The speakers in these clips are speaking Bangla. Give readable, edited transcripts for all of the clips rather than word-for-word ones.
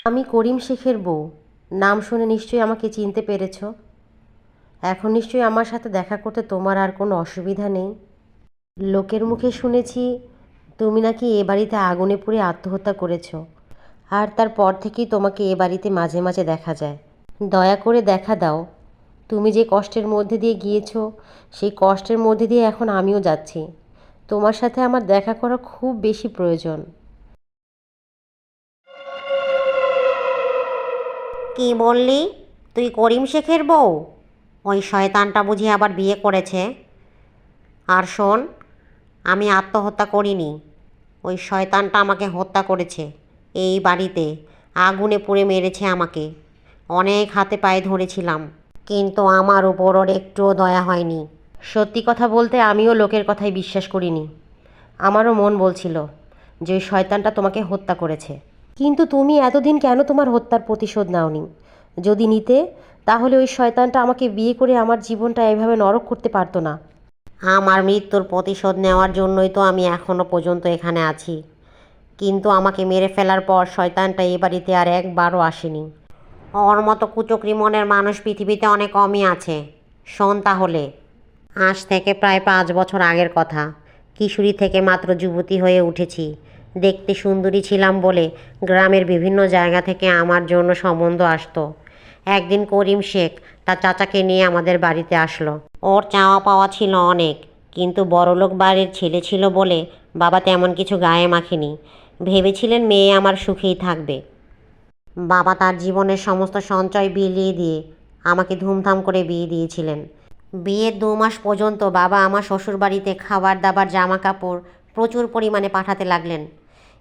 আমি করিম শেখের বউ। নাম শুনে নিশ্চয়ই আমাকে চিনতে পেরেছ। এখন নিশ্চয়ই আমার সাথে দেখা করতে তোমার আর কোনো অসুবিধা নেই। লোকের মুখে শুনেছি তুমি নাকি এ বাড়িতে আগুনে পুড়ে আত্মহত্যা করেছ, আর তারপর থেকেই তোমাকে এ বাড়িতে মাঝে মাঝে দেখা যায়। দয়া করে দেখা দাও। তুমি যে কষ্টের মধ্যে দিয়ে গিয়েছো, সেই কষ্টের মধ্যে দিয়ে এখন আমিও যাচ্ছি। তোমার সাথে আমার দেখা করা খুব বেশি প্রয়োজন। কি বললি? তুই করিম শেখের বউ? ওই শয়তানটা বুঝি আবার বিয়ে করেছে? আর শোন, আমি আত্মহত্যা করিনি, ওই শয়তানটা আমাকে হত্যা করেছে। এই বাড়িতে আগুনে পুড়ে মেরেছে আমাকে। অনেক হাতে পায়ে ধরেছিলাম, কিন্তু আমার উপর ওর একটুও দয়া হয়নি। সত্যি কথা বলতে আমিও লোকের কথাই বিশ্বাস করিনি। আমারও মন বলছিল যে ওই শয়তানটা তোমাকে হত্যা করেছে। কিন্তু তুমি এতদিন কেন তোমার হত্যার প্রতিশোধ নাওনি? যদি নিতে, তাহলে ওই শয়তানটা আমাকে বিয়ে করে আমার জীবনটা এভাবে নরক করতে পারতো না। আমার মৃত্যুর প্রতিশোধ নেওয়ার জন্যই তো আমি এখনও পর্যন্ত এখানে আছি। কিন্তু আমাকে মেরে ফেলার পর শয়তানটা এ বাড়িতে আর একবারও আসেনি। ওর মতো কুচক্রি মনের মানুষ পৃথিবীতে অনেক কমই আছে। শোন তাহলে, আজ থেকে প্রায় 5 বছর আগের কথা। কিশোরী থেকে মাত্র যুবতী হয়ে উঠেছি। দেখতে সুন্দরী ছিলাম বলে গ্রামের বিভিন্ন জায়গা থেকে আমার জন্য সম্বন্ধ আসতো। একদিন করিম শেখ তার চাচাকে নিয়ে আমাদের বাড়িতে আসলো। ওর চাওয়া পাওয়া ছিল অনেক, কিন্তু বড়লোক বাড়ির ছেলে ছিল বলে বাবা তেমন কিছু গায়ে মাখেনি। ভেবেছিলেন মেয়ে আমার সুখেই থাকবে। বাবা তার জীবনের সমস্ত সঞ্চয় বিলিয়ে দিয়ে আমাকে ধুমধাম করে বিয়ে দিয়েছিলেন। বিয়ের 2 মাস পর্যন্ত বাবা আমার শ্বশুরবাড়িতে খাবার দাবার জামা কাপড় প্রচুর পরিমাণে পাঠাতে লাগলেন।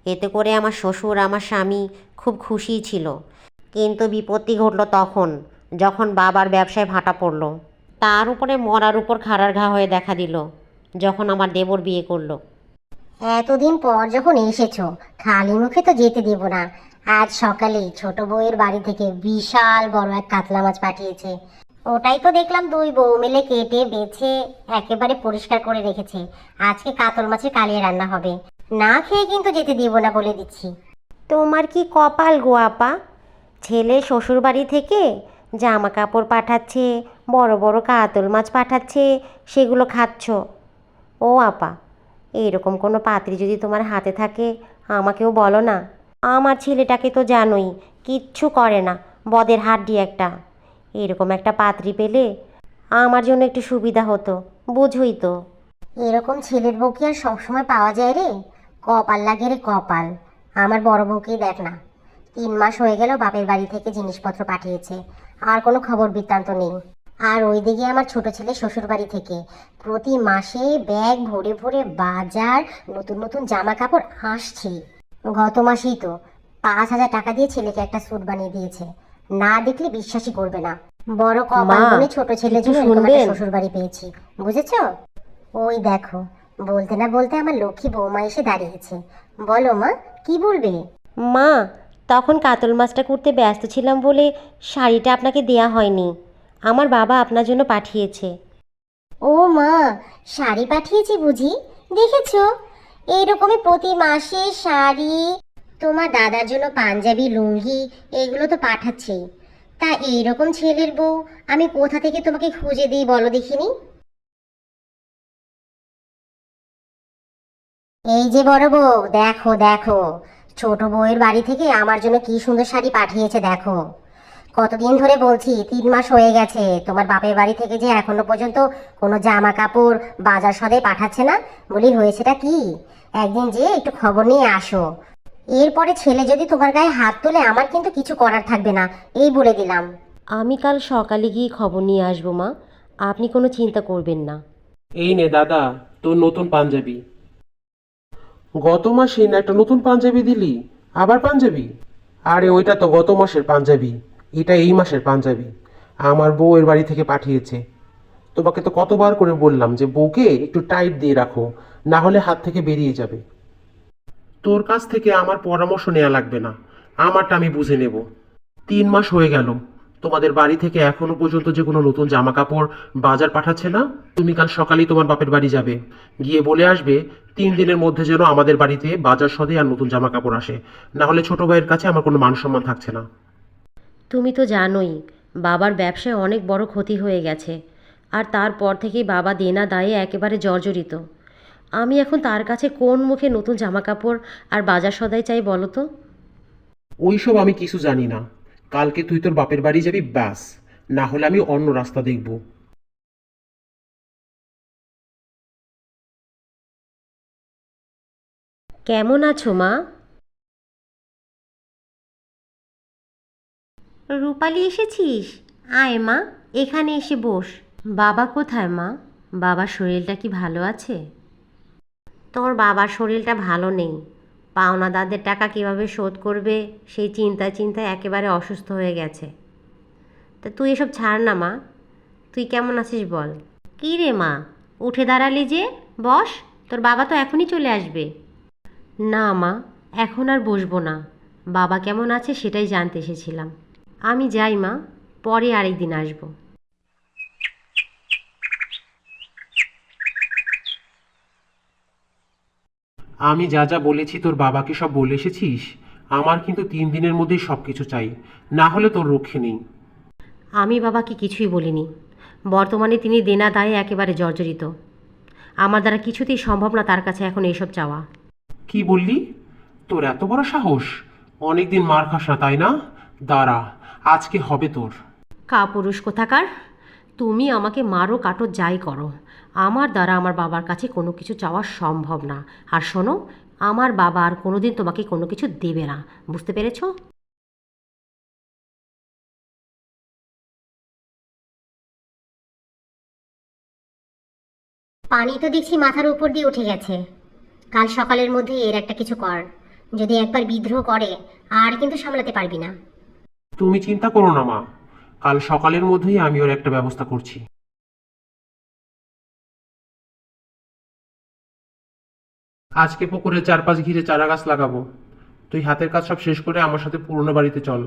এতে করে আমার শ্বশুর আমার স্বামী খুব খুশিই ছিল। কিন্তু বিপত্তি ঘটল তখন, যখন বাবার ব্যবসায় ভাটা পড়ল। তার উপরে মরার উপর খাড়ার ঘা হয়ে দেখা দিল যখন আমার দেবর বিয়ে করলো। এতদিন পর যখন এসেছো, খালি মুখে তো যেতে দেব না। আজ সকালে ছোট বউয়ের বাড়ি থেকে বিশাল বড় এক কাতলা মাছ পাঠিয়েছে। ওটাই তো দেখলাম দুই বউ মিলে কেটে বেছে একেবারে পরিষ্কার করে রেখেছে। আজকে কাতল মাছের কালিয়া রান্না হবে। না খেয়ে কিন্তু যেতে দেব না, বলে দিচ্ছি। তোমার কি কপাল গো আপা! ছেলে শ্বশুর বাড়ি থেকে জামা কাপড় পাঠাচ্ছে, বড় বড় কাতল মাছ পাঠাচ্ছে, সেগুলো খাচ্ছ। ও আপা, এইরকম কোনো পাত্রী যদি তোমার হাতে থাকে আমাকেও বলো না। আমার ছেলেটাকে তো জানোই, কিচ্ছু করে না, বদের হাড্ডি একটা। এরকম একটা পাত্রী পেলে আমার জন্য একটু সুবিধা হতো, বুঝোই তো। এরকম ছেলের বউ কি আর সবসময় পাওয়া যায় রে? কপাল লাগে রে কপাল। আমার বড় বউকেই দেখ না, 3 মাস হয়ে গেল বাপের বাড়ি থেকে জিনিসপত্র পাঠিয়েছে, আর কোনো খবর বৃত্তান্ত নেই। আর ওইদিকে আমার ছোট ছেলে শ্বশুর বাড়ি থেকে প্রতি মাসে ব্যাগ ভরে ভরে বাজার, নতুন নতুন জামা কাপড় আসছে। গত মাসেই তো 5,000 টাকা দিয়ে ছেলেকে একটা স্যুট বানিয়ে দিয়েছে। না দেখলে বিশ্বাসই করবে না। বড় কপাল মা, বলে ছোট ছেলের একটু জন্য এরকম একটা শুনবেন? শ্বশুর বাড়ি পেয়েছি, বুঝেছো? ওই দেখো, বলতে না বলতে আমার লক্ষ্মী বৌমা এসে দাঁড়িয়েছে। বলো মা, কি বলবে? মা, তখন কাতল মাছটা করতে ব্যস্ত ছিলাম বলে শাড়িটা আপনাকে দেয়া হয়নি। আমার বাবা আপনার জন্য পাঠিয়েছে। ও মা, শাড়ি পাঠিয়েছি বুঝি? দেখেছো, এইরকমই প্রতি মাসে শাড়ি, তোমার দাদার জন্য পাঞ্জাবি লুঙ্গি, এগুলো তো পাঠাচ্ছেই। তা এইরকম ছেলের বউ আমি কোথা থেকে তোমাকে খুঁজে দিই বলো দেখিনি? এই যে বড় বউ, দেখো দেখো, ছোট বউয়ের বাড়ি থেকে আমার জন্য কি সুন্দর শাড়ি পাঠিয়েছে দেখো। কতদিন ধরে বলছি, 3 মাস হয়ে গেছে, তোমার বাপের বাড়ি থেকে যে এখনো পর্যন্ত কোনো জামা কাপড় বাজার সদাই পাঠাচ্ছে না। বলি হয়েছেটা কি, একদিন যে একটু খবর নিয়ে আসো। এরপরে ছেলে যদি তোমার গায়ে হাত তোলে আমার কিন্তু কিছু করার থাকবে না, এই বলে দিলাম। আমি কাল সকালে গিয়ে খবর নিয়ে আসবো মা, আপনি কোনো চিন্তা করবেন না। এই নে দাদা, তোর নতুন পাঞ্জাবি। গত মাসে না একটা নতুন পাঞ্জাবি দিলি? আবার পাঞ্জাবি? আরে ওইটা তো গত মাসের পাঞ্জাবি, এটা এই মাসের পাঞ্জাবি। আমার বউ এর বাড়ি থেকে পাঠিয়েছে। তোমাকে তো কতবার করে বললাম যে বউকে একটু টাইট দিয়ে রাখো, না হলে হাত থেকে বেরিয়ে যাবে। তোর কাছ থেকে আমার পরামর্শ নেওয়া লাগবে না, আমারটা আমি বুঝে নেব। 3 মাস হয়ে গেল, তোমাদের বাড়ি থেকে এখনো পর্যন্ত যে কোনো নতুন জামা কাপড় বাজার পাঠাচ্ছে না? তুমি কাল সকালেই তোমার বাপের বাড়ি যাবে, গিয়ে বলে আসবে 3 দিনের মধ্যে যেন আমাদের বাড়িতে বাজার সদে আর নতুন জামা কাপড় আসে, না হলে ছোট ভাইয়ের কাছে আমার কোনো মান সম্মান থাকছে না। তুমি তো জানোই বাবার ব্যবসায় অনেক বড় ক্ষতি হয়ে গেছে, আর তারপর থেকেই বাবা দেনা দায়ে একেবারে জর্জরিত। আমি এখন তার কাছে কোন মুখে নতুন জামা কাপড় আর বাজার সদাই চাই বলো তো? ওইসব আমি কিছু জানি না। কালকে তুই তোর বাপের বাড়ি যাবি ব্যাস, না হলে আমি অন্য রাস্তা দেখব। কেমন আছো মা? রূপালি এসেছিস? আয় মা, এখানে এসে বস। বাবা কোথায় মা? বাবার শরীরটা কি ভালো আছে? তোর বাবার শরীরটা ভালো নেই, পাওনাদারদের টাকা কিভাবে শোধ করবে সেই চিন্তায় চিন্তায় একেবারে অসুস্থ হয়ে গেছে। তা তুই এসব ছাড় না মা, তুই কেমন আছিস বল। কী রে মা, উঠে দাঁড়ালি যে? বস, তোর বাবা তো এখনই চলে আসবে। না মা, এখন আর বসবো না। বাবা কেমন আছে সেটাই জানতে এসেছিলাম। আমি যাই মা, পরে আরেকদিন আসবো। আমি যা যা বলেছি তোর বাবাকে সব বলে এসেছিস? আমার কিন্তু 3 দিনের মধ্যেই সব কিছু চাই, না হলে তোর রক্ষে নেই। আমি বাবাকে কিছুই বলিনি। বর্তমানে তিনি দেনা দায়ে একেবারে জর্জরিত। আমার দ্বারা কিছুতেই সম্ভব না তার কাছে এখন এইসব চাওয়া। কি বললি? তোর এত বড় সাহস? অনেকদিন মার খাস না তাই না? দাঁড়া, আজকে হবে তোর। কাপুরুষ কোথাকার! তুমি আমাকে মারো কাটো যাই করো, আমার দ্বারা আমার বাবার কাছে কোনো কিছু চাওয়া সম্ভব না। আর শোনো, আমার বাবা আর কোনোদিন তোমাকে কোনো কিছু দেবে না, বুঝতে পেরেছো? পানি তো দেখছি মাথার উপর দিয়ে উঠে গেছে। কাল সকালের মধ্যে এর একটা কিছু কর। যদি একবার বিদ্রোহ করে আর কিন্তু সামলাতে পারবি না। তুমি চিন্তা করো না মা, কাল সকালের মধ্যেই আমি ওর একটা ব্যবস্থা করছি। আজকে পুকুরের চারপাশ ঘিরে চারা গাছ লাগাবো। তুই হাতের কাজ সব শেষ করে আমার সাথে পুরনো বাড়িতে চল,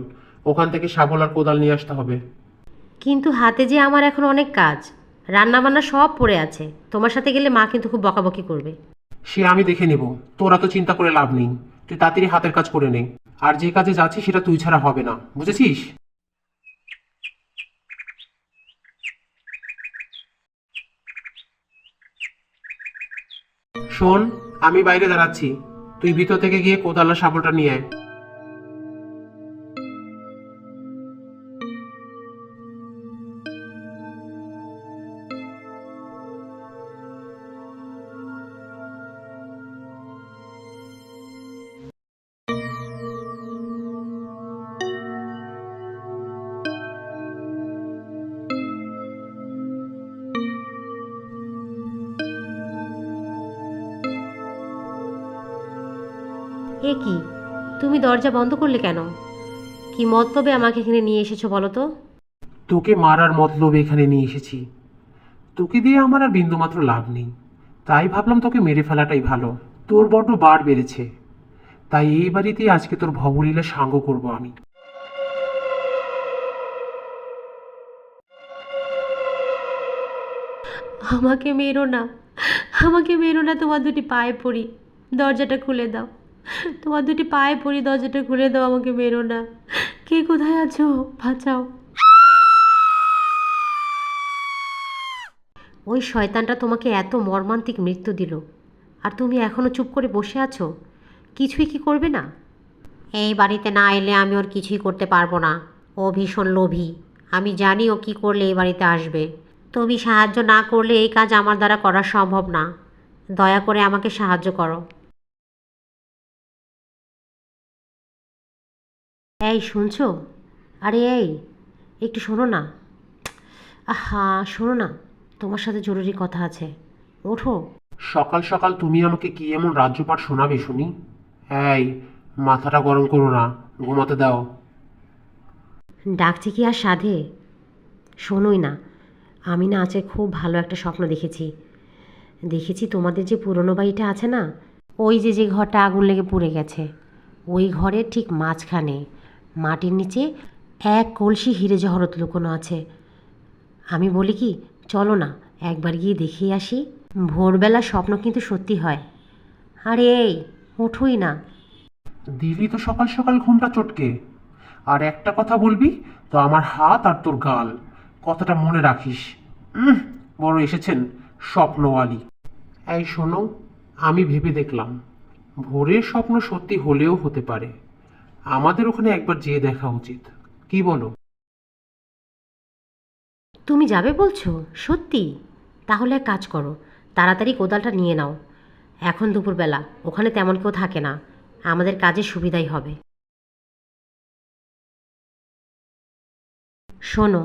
ওখান থেকে শাবল আর কোদাল নিয়ে আসতে হবে। কিন্তু হাতে যে আমার এখন অনেক কাজ, রান্নাবান্না সব পড়ে আছে। তোমার সাথে গেলে মা কিন্তু খুব বকাবকি করবে। সে আমি দেখে নেব, তোরা তো চিন্তা করে লাভ নেই। তুই তাড়াতাড়ি হাতের কাজ করে নে, আর যে কাজে যাচ্ছি সেটা তুই ছাড়া হবে না, বুঝেছিস? শোন, আমি বাইরে দাঁড়াচ্ছি, তুই ভিতর থেকে গিয়ে কোদাল আর শাবলটা নিয়ে আয়। এ কি, তুমি দরজা বন্ধ করলে কেন? কি মতলবে আমাকে এখানে নিয়ে এসেছো বলো তো? তোকে মারার মতলব এখানে নিয়ে এসেছি। তোকে দিয়ে আমার আর বিন্দুমাত্র লাভ নেই, তাই ভাবলাম তোকে মেরে ফেলাটাই ভালো। তোর বড্ড বার বেড়েছে, তাই এই বাড়িতেই আজকে তোর ভবলীলা সাঙ্গ করব আমি। আমাকে মেরো না, আমাকে মেরো না, তোমার দুটি পায়ে পড়ি, দরজাটা খুলে দাও। তোমার দুটি পায়ে পড়ি, দরজাটা খুলে দাও, আমাকে মেরো না। কে কোথায় আছো? বাঁচাও। ওই শয়তানটা তোমাকে এত মর্মান্তিক মৃত্যু দিল, আর তুমি এখনো চুপ করে বসে আছো? কিছুই কি করবে না? এই বাড়িতে না এলে আমি ওর কিছুই করতে পারবো না। ও ভীষণ লোভী, আমি জানি ও কী করলে এই বাড়িতে আসবে। তুমি সাহায্য না করলে এই কাজ আমার দ্বারা করা সম্ভব না। দয়া করে আমাকে সাহায্য করো। এই শুনছো? আরে এই, একটু শোনো না। আহা, শোনো না, তোমার সাথে জরুরি কথা আছে, ওঠো। সকাল সকাল তুমি আমাকে কি এমন রাজ্যপাঠ শোনাবে শুনি? এই, মাথাটা গরম করো না, ঘুমাতে দাও। ডাকছি কি আর সাধে? শোনোই না, আমি না আজকে খুব ভালো একটা স্বপ্ন দেখেছি তোমাদের যে পুরনো বাড়িটা আছে না, ওই যে ঘরটা আগুন লেগে পুড়ে গেছে, ওই ঘরের ঠিক মাঝখানে মাটির নিচে এক কলসি হিরে জহরত লুকোনো আছে। আমি বলি কি, চলো না একবার গিয়ে দেখিয়ে আসি। ভোরবেলা স্বপ্ন কিন্তু সত্যি হয়। আরে এই, ওঠোই না। দিলি তো সকাল সকাল ঘুমটা চটকে। আর একটা কথা বলবি তো আমার হাত আর তোর গাল, কথাটা মনে রাখিস। বড় এসেছেন স্বপ্নওয়ালি। এই শোনো, আমি ভেবে দেখলাম ভোরের স্বপ্ন সত্যি হলেও হতে পারে। আমাদের ওখানে একবার যেয়ে দেখা উচিত, কি বলো? তুমি যাবে বলছো? সত্যি? তাহলে এক কাজ করো, তাড়াতাড়ি কোদালটা নিয়ে নাও। এখন দুপুরবেলা ওখানে তেমন কেউ থাকে না, আমাদের কাজের সুবিধাই হবে। শোনো,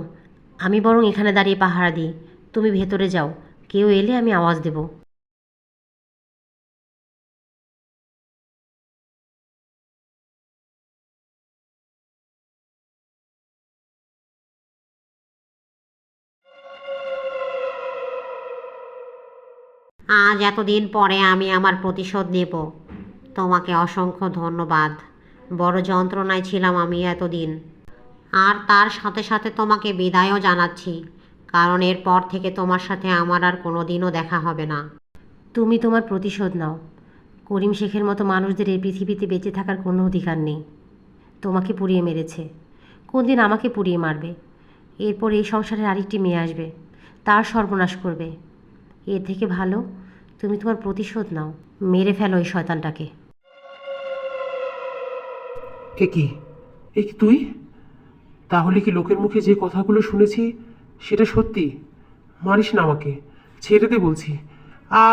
আমি বরং এখানে দাঁড়িয়ে পাহারা দিই, তুমি ভেতরে যাও। কেউ এলে আমি আওয়াজ দেব। আজ এতদিন পরে আমি আমার প্রতিশোধ নেব। তোমাকে অসংখ্য ধন্যবাদ। বড় যন্ত্রণায় ছিলাম আমি এতদিন। আর তার সাথে সাথে তোমাকে বিদায়ও জানাচ্ছি, কারণ এরপর থেকে তোমার সাথে আমার আর কোনো দিনও দেখা হবে না। তুমি তোমার প্রতিশোধ নাও। করিম শেখের মতো মানুষদের এই পৃথিবীতে বেঁচে থাকার কোনো অধিকার নেই। তোমাকে পুড়িয়ে মেরেছে, কোন দিন আমাকে পুড়িয়ে মারবে। এরপর এই সংসারের আরেকটি মেয়ে আসবে, তার সর্বনাশ করবে। এর থেকে ভালো তুমি তোমার প্রতিশোধ নাও, মেরে ফেলো এই শয়তানটাকে। এ কি, এ কি তুই? তাহলে কি লোকের মুখে যে কথাগুলো শুনেছি সেটা সত্যি? মারিস না আমাকে, ছেড়ে দে বলছি। আ